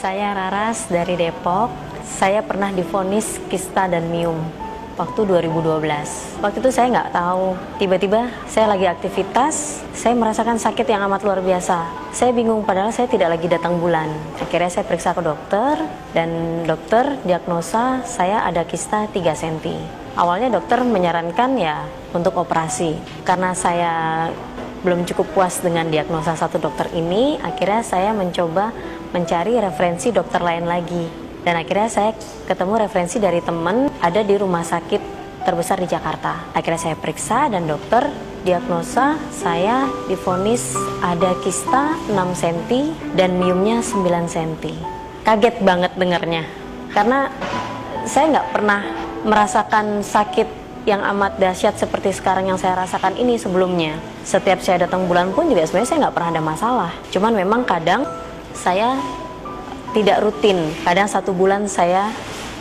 Saya Raras dari Depok. Saya pernah divonis kista dan miom waktu 2012. Waktu itu saya nggak tahu. Tiba-tiba saya lagi aktivitas, saya merasakan sakit yang amat luar biasa. Saya bingung padahal saya tidak lagi datang bulan. Akhirnya saya periksa ke dokter dan dokter diagnosa saya ada kista 3 cm. Awalnya dokter menyarankan ya untuk operasi. Karena saya belum cukup puas dengan diagnosa satu dokter ini, akhirnya saya mencoba mencari referensi dokter lain lagi. Dan akhirnya saya ketemu referensi dari teman ada di rumah sakit terbesar di Jakarta. Akhirnya saya periksa dan dokter diagnosa saya divonis ada kista 6 cm dan miomnya 9 cm. Kaget banget dengarnya, karena saya nggak pernah merasakan sakit yang amat dahsyat seperti sekarang yang saya rasakan ini sebelumnya. Setiap saya datang bulan pun juga sebenarnya saya nggak pernah ada masalah. Cuman memang kadang saya tidak rutin. Kadang 1 bulan saya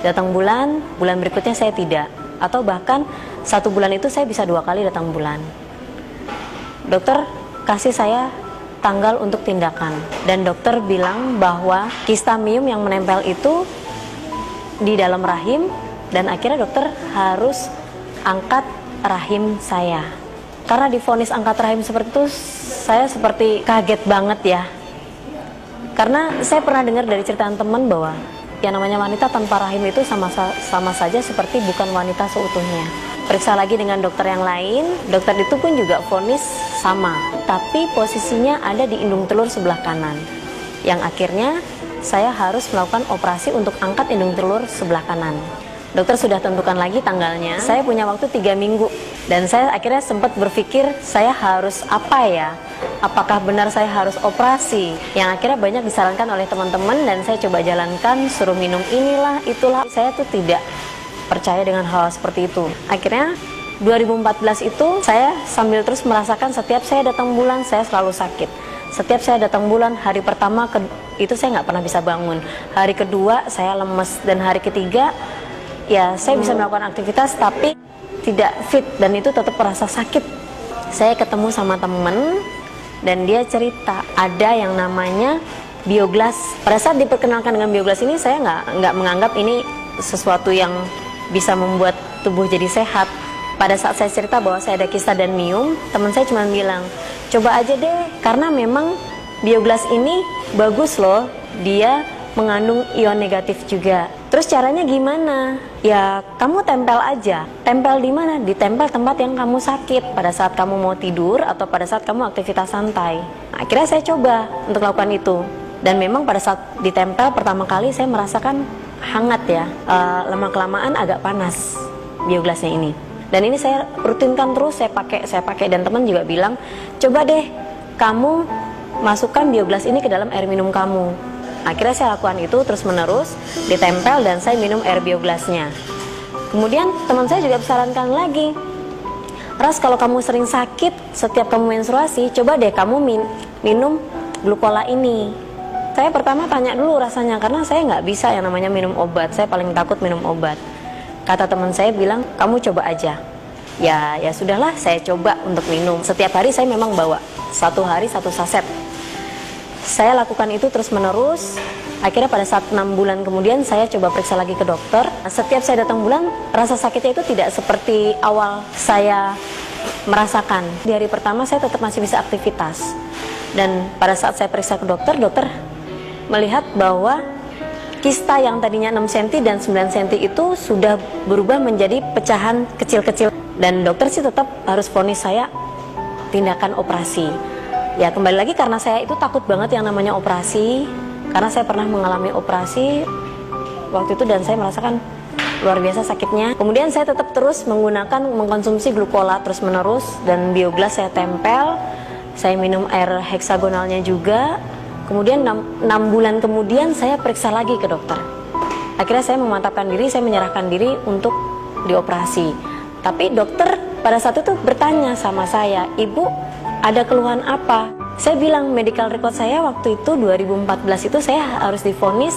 datang bulan berikutnya saya tidak. Atau bahkan 1 bulan itu saya bisa 2 kali datang bulan. Dokter kasih saya tanggal untuk tindakan. Dan dokter bilang bahwa kista miom yang menempel itu di dalam rahim. Dan akhirnya dokter harus angkat rahim saya. Karena divonis angkat rahim seperti itu, saya seperti kaget banget ya. Karena saya pernah dengar dari cerita teman bahwa yang namanya wanita tanpa rahim itu sama saja seperti bukan wanita seutuhnya. Periksa lagi dengan dokter yang lain, dokter itu pun juga vonis sama, tapi posisinya ada di indung telur sebelah kanan. Yang akhirnya saya harus melakukan operasi untuk angkat indung telur sebelah kanan. Dokter sudah tentukan lagi tanggalnya. Saya punya waktu 3 minggu. Dan saya akhirnya sempat berpikir saya harus apa ya? Apakah benar saya harus operasi? Yang akhirnya banyak disarankan oleh teman-teman dan saya coba jalankan, suruh minum inilah, itulah. Saya tuh tidak percaya dengan hal seperti itu. Akhirnya 2014 itu saya sambil terus merasakan setiap saya datang bulan saya selalu sakit. Setiap saya datang bulan, hari pertama itu saya nggak pernah bisa bangun. Hari kedua saya lemes dan hari ketiga ya saya bisa melakukan aktivitas tapi tidak fit dan itu tetap merasa sakit. Saya ketemu sama temen dan dia cerita ada yang namanya bioglas. Pada saat diperkenalkan dengan bioglas ini saya nggak menganggap ini sesuatu yang bisa membuat tubuh jadi sehat. Pada saat saya cerita bahwa saya ada kista dan miom, teman saya cuma bilang coba aja deh karena memang bioglas ini bagus loh, dia mengandung ion negatif juga. Terus caranya gimana? Ya kamu tempel aja. Tempel di mana? Ditempel tempat yang kamu sakit pada saat kamu mau tidur atau pada saat kamu aktivitas santai. Akhirnya saya coba untuk lakukan itu. Dan memang pada saat ditempel pertama kali saya merasakan hangat ya. Lama-kelamaan agak panas bioglasnya ini. Dan ini saya rutinkan terus, saya pakai dan teman juga bilang, coba deh kamu masukkan bioglas ini ke dalam air minum kamu. Akhirnya saya lakukan itu terus menerus, ditempel dan saya minum air bioglasnya. Kemudian teman saya juga sarankan lagi, Ras kalau kamu sering sakit setiap kamu menstruasi, coba deh kamu minum glukola ini. Saya pertama tanya dulu rasanya karena saya nggak bisa yang namanya minum obat, saya paling takut minum obat. Kata teman saya bilang, kamu coba aja. Ya sudahlah, saya coba untuk minum. Setiap hari saya memang bawa 1 hari 1 saset. Saya lakukan itu terus menerus. Akhirnya pada saat 6 bulan kemudian saya coba periksa lagi ke dokter. Setiap saya datang bulan rasa sakitnya itu tidak seperti awal saya merasakan. Di hari pertama saya tetap masih bisa aktivitas. Dan pada saat saya periksa ke dokter, dokter melihat bahwa kista yang tadinya 6 cm dan 9 cm itu sudah berubah menjadi pecahan kecil-kecil. Dan dokter sih tetap harus vonis saya tindakan operasi. Ya kembali lagi karena saya itu takut banget yang namanya operasi. Karena saya pernah mengalami operasi waktu itu dan saya merasakan luar biasa sakitnya. Kemudian saya tetap terus mengkonsumsi glukola terus menerus. Dan bioglas saya tempel. Saya minum air heksagonalnya juga. Kemudian 6 bulan kemudian saya periksa lagi ke dokter. Akhirnya saya memantapkan diri, saya menyerahkan diri untuk dioperasi. Tapi dokter pada saat itu bertanya sama saya, Ibu ada keluhan apa? Saya bilang medical record saya waktu itu 2014 itu saya harus divonis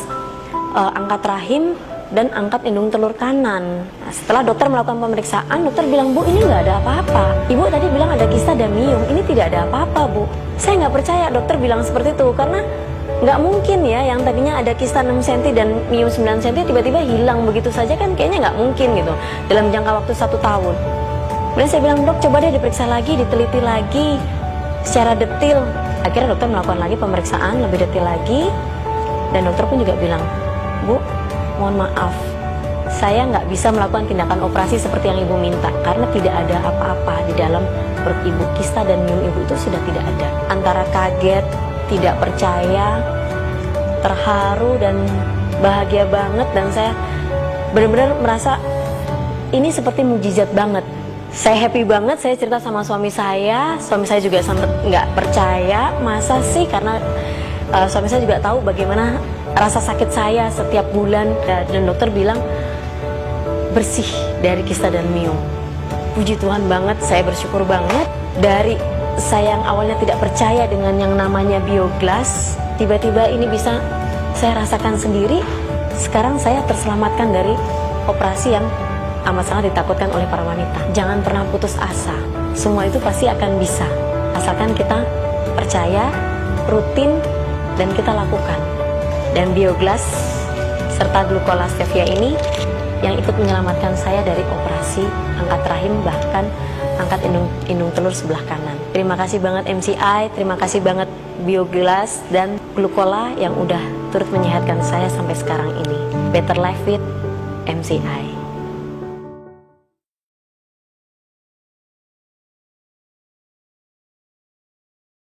angkat rahim dan angkat indung telur kanan. Nah, setelah dokter melakukan pemeriksaan, dokter bilang, Bu ini nggak ada apa-apa. Ibu tadi bilang ada kista dan miom, ini tidak ada apa-apa Bu. Saya nggak percaya dokter bilang seperti itu karena nggak mungkin ya yang tadinya ada kista 6 cm dan miom 9 cm tiba-tiba hilang begitu saja, kan kayaknya nggak mungkin gitu dalam jangka waktu 1 tahun. Kemudian saya bilang, dok coba deh diperiksa lagi, diteliti lagi secara detil. Akhirnya dokter melakukan lagi pemeriksaan lebih detil lagi, dan dokter pun juga bilang, Bu, mohon maaf, saya nggak bisa melakukan tindakan operasi seperti yang ibu minta karena tidak ada apa-apa di dalam perut ibu. Kista dan miom ibu itu sudah tidak ada. Antara kaget, tidak percaya, terharu, dan bahagia banget, dan saya benar-benar merasa ini seperti mukjizat banget. Saya happy banget, saya cerita sama suami saya juga sempat nggak percaya, masa sih, karena suami saya juga tahu bagaimana rasa sakit saya setiap bulan, dan dokter bilang bersih dari kista dan miom. Puji Tuhan banget, saya bersyukur banget. Dari saya yang awalnya tidak percaya dengan yang namanya bioglas, tiba-tiba ini bisa saya rasakan sendiri. Sekarang saya terselamatkan dari operasi yang amat sangat ditakutkan oleh para wanita. Jangan pernah putus asa, semua itu pasti akan bisa, asalkan kita percaya, rutin, dan kita lakukan. Dan bioglas serta glucola stevia ini yang ikut menyelamatkan saya dari operasi angkat rahim, bahkan angkat indung telur sebelah kanan. Terima kasih banget MCI, terima kasih banget bioglas dan glucola yang udah turut menyehatkan saya sampai sekarang ini. Better life with MCI.